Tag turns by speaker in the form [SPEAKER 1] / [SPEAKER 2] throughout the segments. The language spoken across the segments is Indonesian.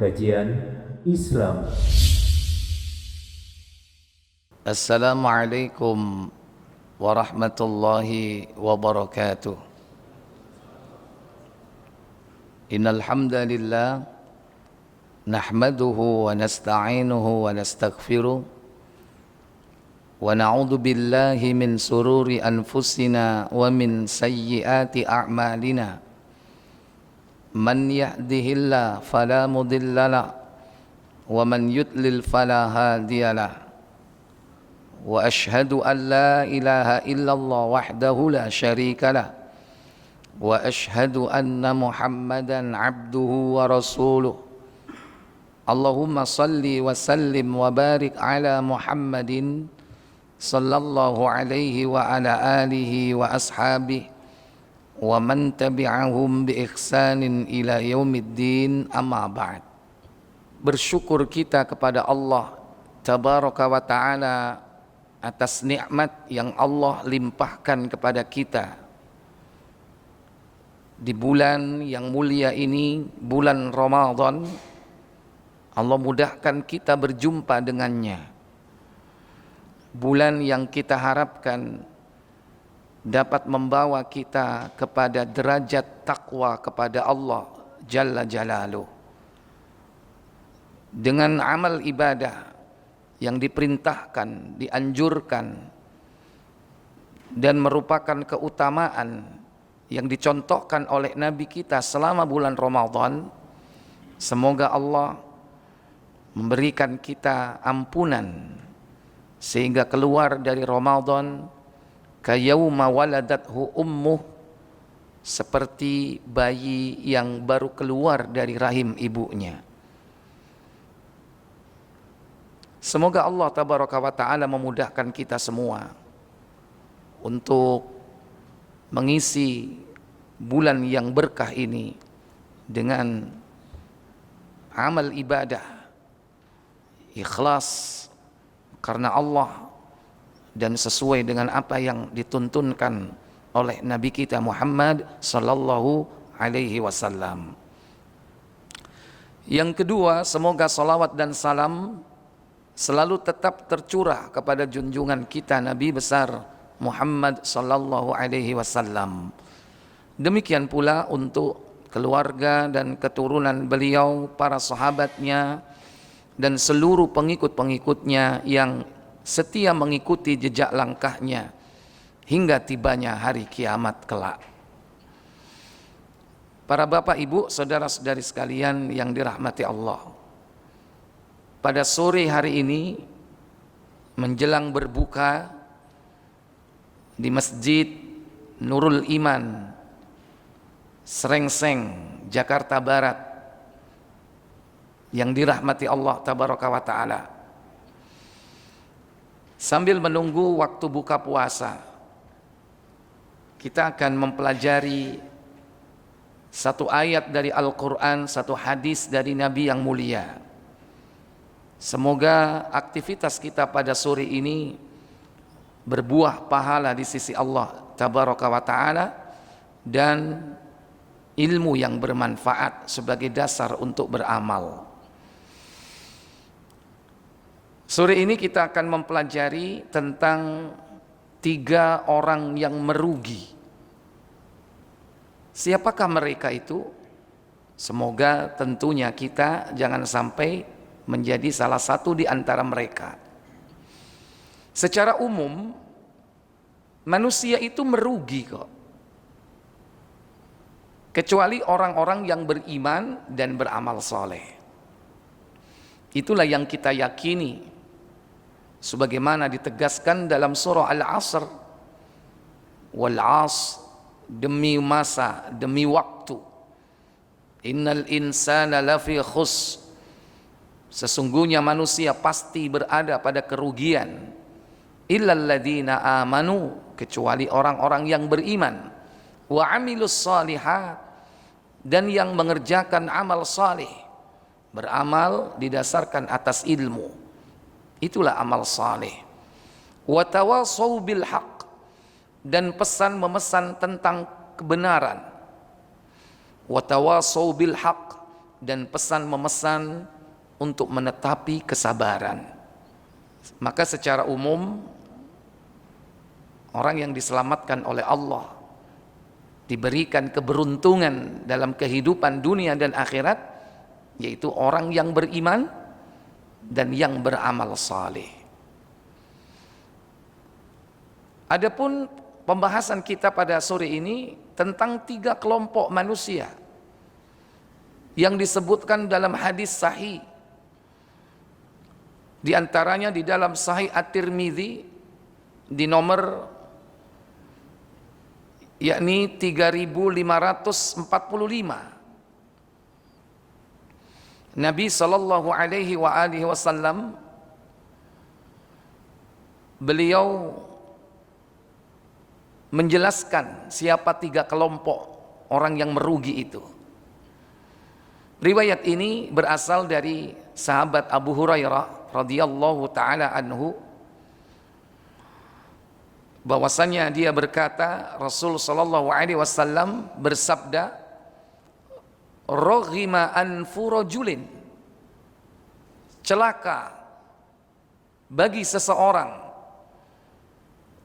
[SPEAKER 1] kajian Islam.
[SPEAKER 2] Assalamualaikum warahmatullahi wabarakatuh. Innal hamdalillah nahmaduhu wa nasta'inuhu wa nastaghfiruh wa na'udzu billahi min sururi anfusina wa min sayyiati a'malina. Man yahdihillahu fala mudhillalah wa man yudlil fala hadiyalah. Wa ashhadu an la ilaha illallah wahdahu la syarika lah wa ashhadu anna Muhammadan abduhu wa rasuluh. Allahumma salli wa sallim wa barik ala Muhammadin sallallahu alaihi wa ala alihi wa ashabihi wa man tabi'ahum bi ihsanin ila yaumiddin, amma ba'd. Bersyukur kita kepada Allah tabaraka wa ta'ala atas nikmat yang Allah limpahkan kepada kita di bulan yang mulia ini, bulan Ramadan. Allah mudahkan kita berjumpa dengannya, bulan yang kita harapkan dapat membawa kita kepada derajat takwa kepada Allah Jalla Jalaluh dengan amal ibadah yang diperintahkan, dianjurkan, dan merupakan keutamaan yang dicontohkan oleh Nabi kita selama bulan Ramadan. Semoga Allah memberikan kita ampunan sehingga keluar dari Ramadan kayauma waladathu ummuh, seperti bayi yang baru keluar dari rahim ibunya. Semoga Allah tabaraka wa ta'ala memudahkan kita semua untuk mengisi bulan yang berkah ini dengan amal ibadah ikhlas karena Allah dan sesuai dengan apa yang dituntunkan oleh Nabi kita Muhammad sallallahu alaihi wasallam. Yang kedua, semoga salawat dan salam selalu tetap tercurah kepada junjungan kita Nabi besar Muhammad sallallahu alaihi wasallam. Demikian pula untuk keluarga dan keturunan beliau, para sahabatnya, dan seluruh pengikut-pengikutnya yang setia mengikuti jejak langkahnya hingga tibanya hari kiamat kelak. Para bapak, ibu, saudara-saudari sekalian yang dirahmati Allah, pada sore hari ini menjelang berbuka di Masjid Nurul Iman, Srengseng, Jakarta Barat, yang dirahmati Allah tabaraka wa ta'ala, sambil menunggu waktu buka puasa, kita akan mempelajari satu ayat dari Al-Quran, satu hadis dari Nabi yang mulia. Semoga aktivitas kita pada sore ini berbuah pahala di sisi Allah tabaraka wa ta'ala dan ilmu yang bermanfaat sebagai dasar untuk beramal. Sore ini kita akan mempelajari tentang 3 orang yang merugi. Siapakah mereka itu? Semoga tentunya kita jangan sampai menjadi salah satu di antara mereka. Secara umum manusia itu merugi kok, kecuali orang-orang yang beriman dan beramal soleh. Itulah yang kita yakini sebagaimana ditegaskan dalam surah Al-Asr, wal 'asr, demi masa, demi waktu, innal insana lafi khusr, sesungguhnya manusia pasti berada pada kerugian, illal ladzina amanu, kecuali orang-orang yang beriman, wa amilus shalihat, dan yang mengerjakan amal saleh. Beramal didasarkan atas ilmu, itulah amal saleh. Wa tawassaw bil haqq, dan pesan memesan tentang kebenaran. Wa tawassaw bil haqq, dan pesan memesan untuk menetapi kesabaran. Maka secara umum orang yang diselamatkan oleh Allah, diberikan keberuntungan dalam kehidupan dunia dan akhirat, yaitu orang yang beriman dan yang beramal saleh. Adapun pembahasan kita pada sore ini tentang 3 kelompok manusia yang disebutkan dalam hadis sahih. Di antaranya di dalam Sahih At-Tirmidzi di nomor yakni 3545. Nabi sallallahu alaihi wa alihi wasallam beliau menjelaskan siapa 3 kelompok orang yang merugi itu. Riwayat ini berasal dari sahabat Abu Hurairah radhiyallahu taala anhu, bahwasanya dia berkata, Rasul sallallahu alaihi wasallam bersabda, "Raghima anfu rajulin." Celaka bagi seseorang,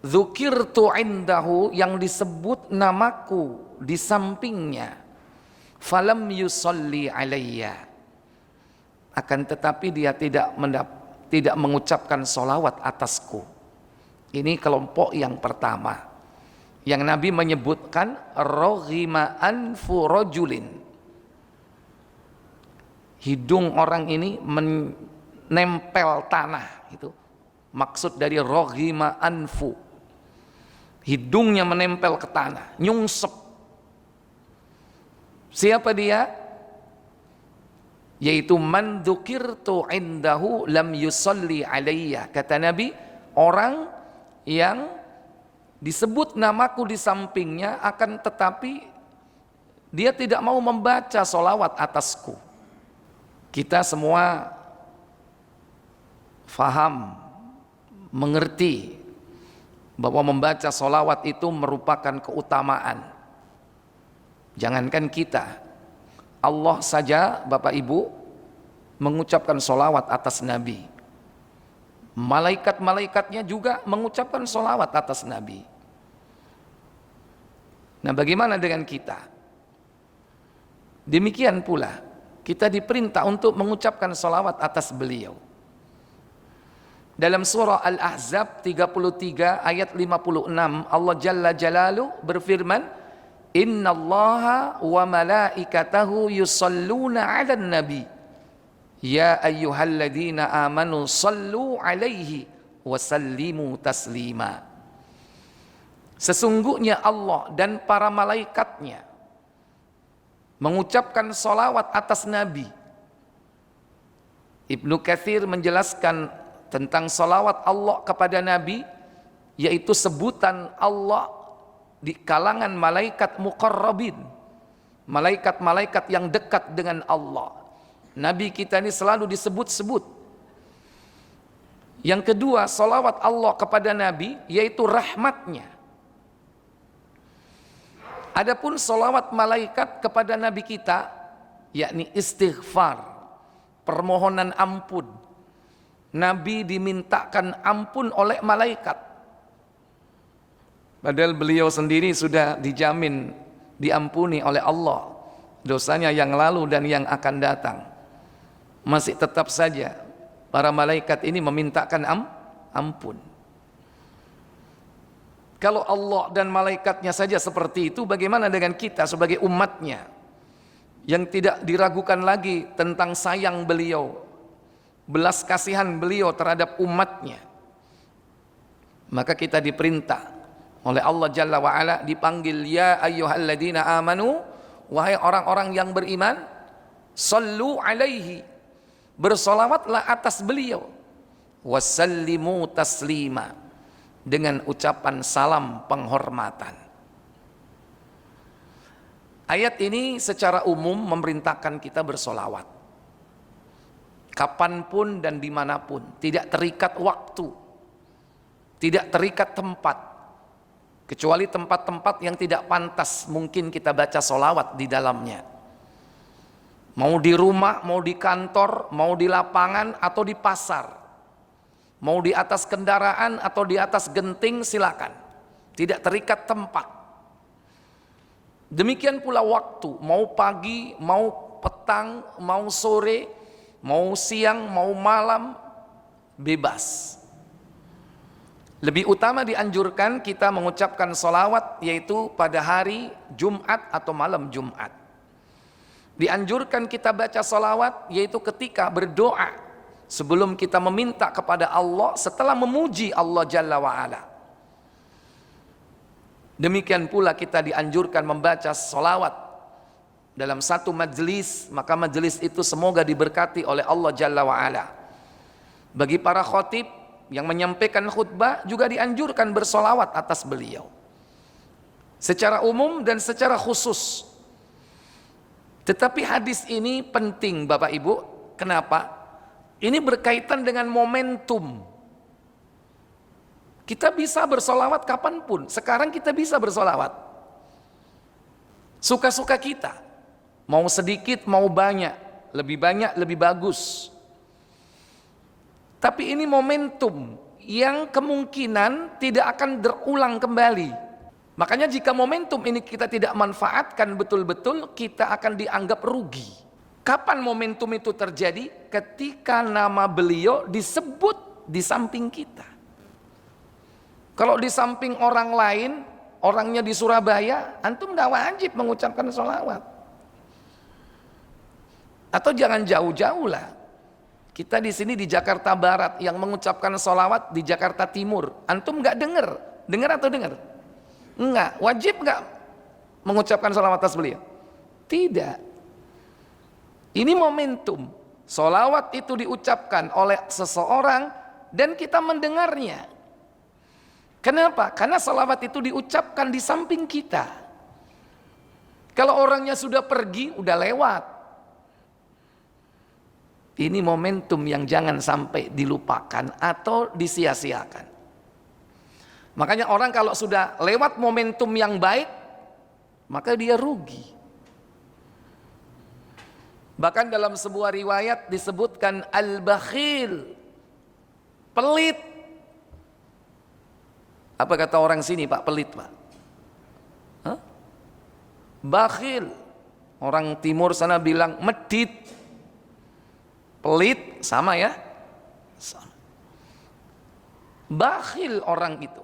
[SPEAKER 2] dzukirtu indahu, yang disebut namaku di sampingnya, falam yusalli alayya, akan tetapi dia tidak mengucapkan solawat atasku. Ini kelompok yang pertama yang Nabi menyebutkan raghima anfu rajulin. Hidung orang ini menempel tanah, itu maksud dari raghima anfu. Hidungnya menempel ke tanah, nyungsep. Siapa dia? Yaitu man dzukirtu indahu lam yusalli alayya. Kata Nabi, orang yang disebut namaku di sampingnya akan tetapi dia tidak mau membaca solawat atasku. Kita semua faham, mengerti bahwa membaca solawat itu merupakan keutamaan. Jangankan kita, Allah saja Bapak Ibu mengucapkan solawat atas Nabi. Malaikat-malaikatnya juga mengucapkan solawat atas Nabi. Nah, bagaimana dengan kita? Demikian pula kita diperintah untuk mengucapkan solawat atas beliau. Dalam surah Al-Ahzab 33 ayat 56, Allah Jalla Jalaluhu berfirman, Innallaha wa malaikatahu yusalluna 'alan nabi ya ayyuhalladzina amanu sallu 'alaihi wa sallimu taslima. Sesungguhnya Allah dan para malaikatnya mengucapkan salawat atas Nabi. Ibnu Katsir menjelaskan tentang salawat Allah kepada Nabi, yaitu sebutan Allah di kalangan malaikat muqarrabin, malaikat-malaikat yang dekat dengan Allah. Nabi kita ini selalu disebut-sebut. Yang kedua, salawat Allah kepada Nabi yaitu rahmatnya. Adapun salawat malaikat kepada Nabi kita yakni istighfar, permohonan ampun. Nabi dimintakan ampun oleh malaikat, padahal beliau sendiri sudah dijamin diampuni oleh Allah dosanya yang lalu dan yang akan datang. Masih tetap saja para malaikat ini memintakan ampun. Kalau Allah dan malaikatnya saja seperti itu, bagaimana dengan kita sebagai umatnya yang tidak diragukan lagi tentang sayang beliau, belas kasihan beliau terhadap umatnya. Maka kita diperintah oleh Allah Jalla wa'ala, dipanggil ya ayyuhalladzina amanu, wahai orang-orang yang beriman, sallu alaihi, bersolawatlah atas beliau, wasallimu taslima, dengan ucapan salam penghormatan. Ayat ini secara umum memerintahkan kita bersolawat kapanpun dan dimanapun, tidak terikat waktu, tidak terikat tempat, kecuali tempat-tempat yang tidak pantas mungkin kita baca solawat di dalamnya. Mau di rumah, mau di kantor, mau di lapangan atau di pasar, mau di atas kendaraan atau di atas genting, silakan. Tidak terikat tempat. Demikian pula waktu, mau pagi, mau petang, mau sore, mau siang, mau malam, bebas. Lebih utama dianjurkan kita mengucapkan sholawat yaitu pada hari Jumat atau malam Jumat. Dianjurkan kita baca sholawat yaitu ketika berdoa sebelum kita meminta kepada Allah setelah memuji Allah Jalla wa'ala. Demikian pula kita dianjurkan membaca sholawat dalam satu majelis, maka majelis itu semoga diberkati oleh Allah Jalla wa'ala. Bagi para khotib yang menyampaikan khutbah juga dianjurkan bersolawat atas beliau secara umum dan secara khusus. Tetapi hadis ini penting Bapak Ibu. Kenapa? Ini berkaitan dengan momentum. Kita bisa bersolawat kapanpun. Sekarang kita bisa bersolawat suka-suka kita. Mau sedikit, mau banyak. Lebih banyak, lebih bagus. Tapi ini momentum yang kemungkinan tidak akan berulang kembali. Makanya jika momentum ini kita tidak manfaatkan betul-betul, kita akan dianggap rugi. Kapan momentum itu terjadi? Ketika nama beliau disebut di samping kita. Kalau di samping orang lain, orangnya di Surabaya, antum nggak wajib mengucapkan sholawat. Atau jangan jauh-jauh lah. Kita di sini di Jakarta Barat yang mengucapkan sholawat di Jakarta Timur, antum nggak dengar atau dengar? Enggak, wajib enggak mengucapkan sholawat atas beliau? Tidak. Ini momentum. Sholawat itu diucapkan oleh seseorang dan kita mendengarnya. Kenapa? Karena sholawat itu diucapkan di samping kita. Kalau orangnya sudah pergi, udah lewat. Ini momentum yang jangan sampai dilupakan atau disia-siakan. Makanya orang kalau sudah lewat momentum yang baik, maka dia rugi. Bahkan dalam sebuah riwayat disebutkan al-bakhil, pelit. Apa kata orang sini Pak, pelit Pak? Hah? Bakhil. Orang timur sana bilang medit. Pelit sama ya? Sama. Bakhil orang itu.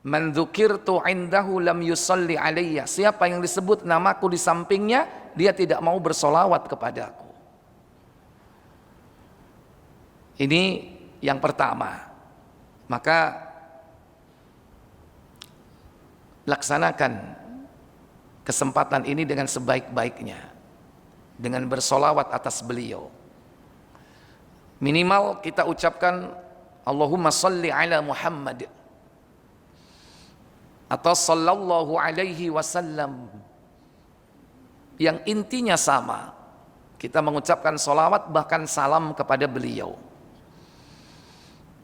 [SPEAKER 2] Man dzukirtu indahu lam yusalli alayya. Siapa yang disebut namaku di sampingnya, dia tidak mau bersolawat kepadaku. Ini yang pertama. Maka laksanakan kesempatan ini dengan sebaik-baiknya, dengan bersolawat atas beliau. Minimal kita ucapkan Allahumma salli ala Muhammad atau sallallahu alaihi wasallam, yang intinya sama. Kita mengucapkan solawat bahkan salam kepada beliau.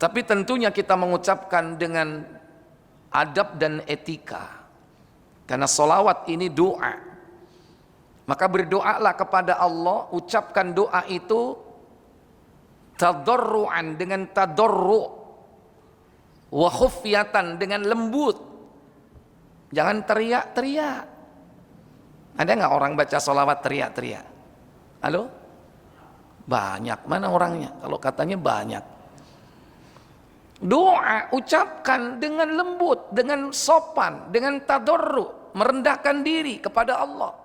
[SPEAKER 2] Tapi tentunya kita mengucapkan dengan adab dan etika, karena solawat ini doa. Maka berdoalah kepada Allah, ucapkan doa itu tadarruan, dengan tadarru, wa khufyatan, dengan lembut. Jangan teriak-teriak. Ada nggak orang baca sholawat teriak-teriak? Halo? Banyak. Mana orangnya? Kalau katanya banyak. Doa ucapkan dengan lembut, dengan sopan, dengan tadarru, merendahkan diri kepada Allah.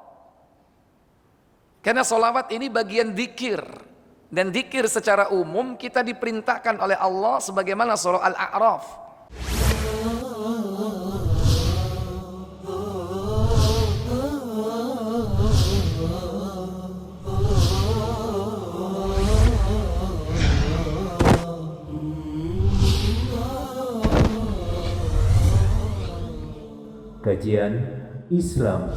[SPEAKER 2] Karena sholawat ini bagian dzikir, dan dzikir secara umum kita diperintahkan oleh Allah sebagaimana surah Al-A'raf.
[SPEAKER 1] Kajian Islam.